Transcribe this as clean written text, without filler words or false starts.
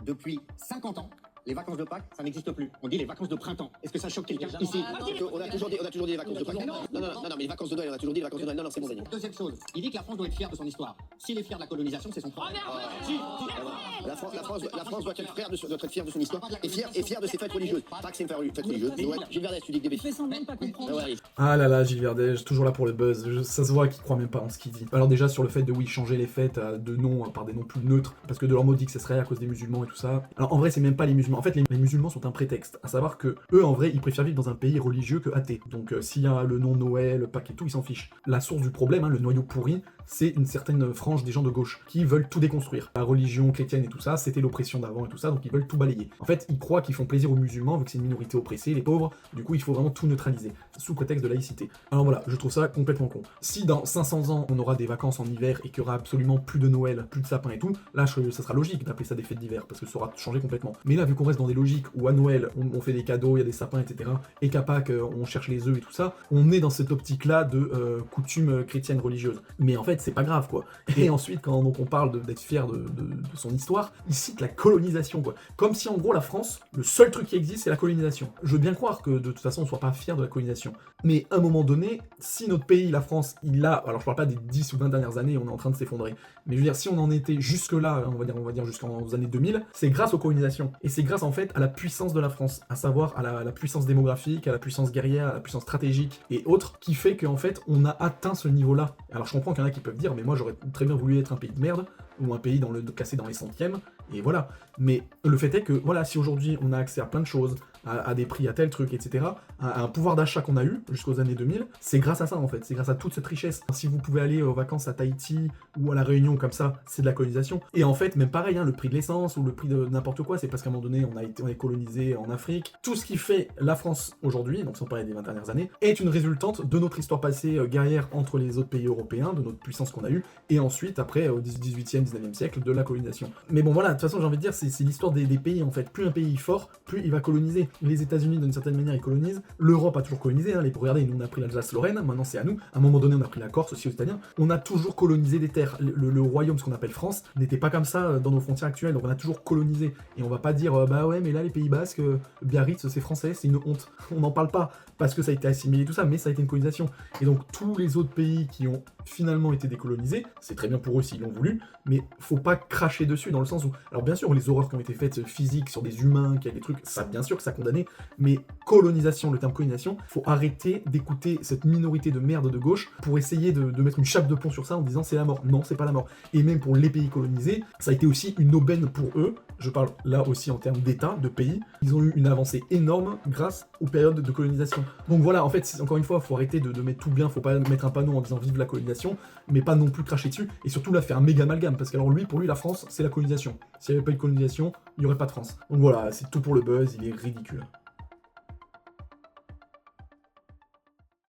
Depuis 50 ans, les vacances de Pâques, ça n'existe plus. On dit les vacances de printemps. Est-ce que ça choque quelqu'un ici? On a toujours dit les vacances de Pâques. Non, mais les vacances de Noël, on a toujours dit les vacances de Noël. Non, c'est bon, Daniel. Deuxième chose, il dit que la France doit être fière de son histoire. S'il est fier de la colonisation, c'est son problème. La France doit être fière de son histoire et fière de ses fêtes religieuses. Pas que c'est une fête religieuse. Noël, Gilles Verdez, tu dis que des bêtises. Ah là là, Gilles Verdez, toujours là pour le buzz. Ça se voit qu'il croit même pas en ce qu'il dit. Alors déjà sur le fait de changer les fêtes de noms par des noms plus neutres, parce que de leur mot dit que ce serait à cause des musulmans et tout ça. Alors en vrai c'est même pas les musulmans. En fait les musulmans sont un prétexte. À savoir que eux en vrai ils préfèrent vivre dans un pays religieux que athée. Donc s'il y a le nom Noël, Pâques et tout, ils s'en fichent. La source du problème, le noyau pourri, c'est une certaine frange des gens de gauche qui veulent tout déconstruire. La religion chrétienne et tout ça, c'était l'oppression d'avant et tout ça, donc ils veulent tout balayer. En fait, ils croient qu'ils font plaisir aux musulmans, vu que c'est une minorité oppressée, les pauvres, du coup il faut vraiment tout neutraliser, sous prétexte de laïcité. Alors voilà, je trouve ça complètement con. Si dans 500 ans, on aura des vacances en hiver et qu'il y aura absolument plus de Noël, plus de sapin et tout, là ça sera logique d'appeler ça des fêtes d'hiver, parce que ça aura changé complètement. Mais là, vu qu'on reste dans des logiques où à Noël, on fait des cadeaux, il y a des sapins, etc., et qu'à Pâques, on cherche les œufs et tout ça, on est dans cette optique-là de coutume chrétienne religieuse. Mais en fait, c'est pas grave, quoi. Et ensuite, quand donc, on parle d'être fier de son histoire, il cite la colonisation, quoi. Comme si, en gros, la France, le seul truc qui existe, c'est la colonisation. Je veux bien croire que, de toute façon, on soit pas fier de la colonisation. Mais, à un moment donné, si notre pays, la France, il a... Alors, je parle pas des 10 ou 20 dernières années, on est en train de s'effondrer. Mais je veux dire, si on en était jusque-là, on va dire jusqu'aux années 2000, c'est grâce aux colonisations. Et c'est grâce, en fait, à la puissance de la France. À savoir, à la puissance démographique, à la puissance guerrière, à la puissance stratégique et autres, qui fait qu'en fait, on a atteint ce niveau-là. Alors, je comprends qu'il y en a qui peuvent dire, mais moi, j'aurais très bien voulu être un pays de merde, ou un pays classé dans les centièmes, et voilà. Mais le fait est que, voilà, si aujourd'hui on a accès à plein de choses, à des prix, à tel truc, etc., à un pouvoir d'achat qu'on a eu jusqu'aux années 2000, c'est grâce à ça en fait, c'est grâce à toute cette richesse. Si vous pouvez aller aux vacances à Tahiti ou à La Réunion comme ça, c'est de la colonisation. Et en fait, même pareil, le prix de l'essence ou le prix de n'importe quoi, c'est parce qu'à un moment donné, on est colonisé en Afrique. Tout ce qui fait la France aujourd'hui, donc sans parler des 20 dernières années, est une résultante de notre histoire passée guerrière entre les autres pays européens, de notre puissance qu'on a eue, et ensuite, après, au 18e, 19e siècle, de la colonisation. Mais bon voilà, de toute façon, j'ai envie de dire, c'est l'histoire des pays en fait. Plus un pays est fort, plus il va coloniser. Les États-Unis, d'une certaine manière, ils colonisent. L'Europe a toujours colonisé. Regardez, nous on a pris l'Alsace-Lorraine, maintenant c'est à nous. À un moment donné, on a pris la Corse aussi aux Italiens. On a toujours colonisé des terres. Le royaume, ce qu'on appelle France, n'était pas comme ça dans nos frontières actuelles. Donc on a toujours colonisé. Et on va pas dire, bah ouais, mais là les Pays Basques, Biarritz, c'est français, c'est une honte. On n'en parle pas parce que ça a été assimilé tout ça, mais ça a été une colonisation. Et donc tous les autres pays qui ont finalement été décolonisés, c'est très bien pour eux s'ils l'ont voulu, mais faut pas cracher dessus dans le sens où, alors bien sûr les horreurs qui ont été faites physiques sur des humains, qu'il y a des trucs, ça bien sûr que ça condamné, mais colonisation, le terme colonisation, faut arrêter d'écouter cette minorité de merde de gauche pour essayer de mettre une chape de plomb sur ça en disant c'est la mort. Non, c'est pas la mort. Et même pour les pays colonisés, ça a été aussi une aubaine pour eux, je parle là aussi en termes d'état, de pays, ils ont eu une avancée énorme grâce aux périodes de colonisation. Donc voilà, en fait, encore une fois, faut arrêter de mettre tout bien, faut pas mettre un panneau en disant vive la colonisation, mais pas non plus cracher dessus, et surtout là faire un méga amalgame, parce qu'alors pour lui, la France, c'est la colonisation. S'il n'y avait pas eu de colonisation, il n'y aurait pas de France. Donc voilà, c'est tout pour le buzz, il est ridicule.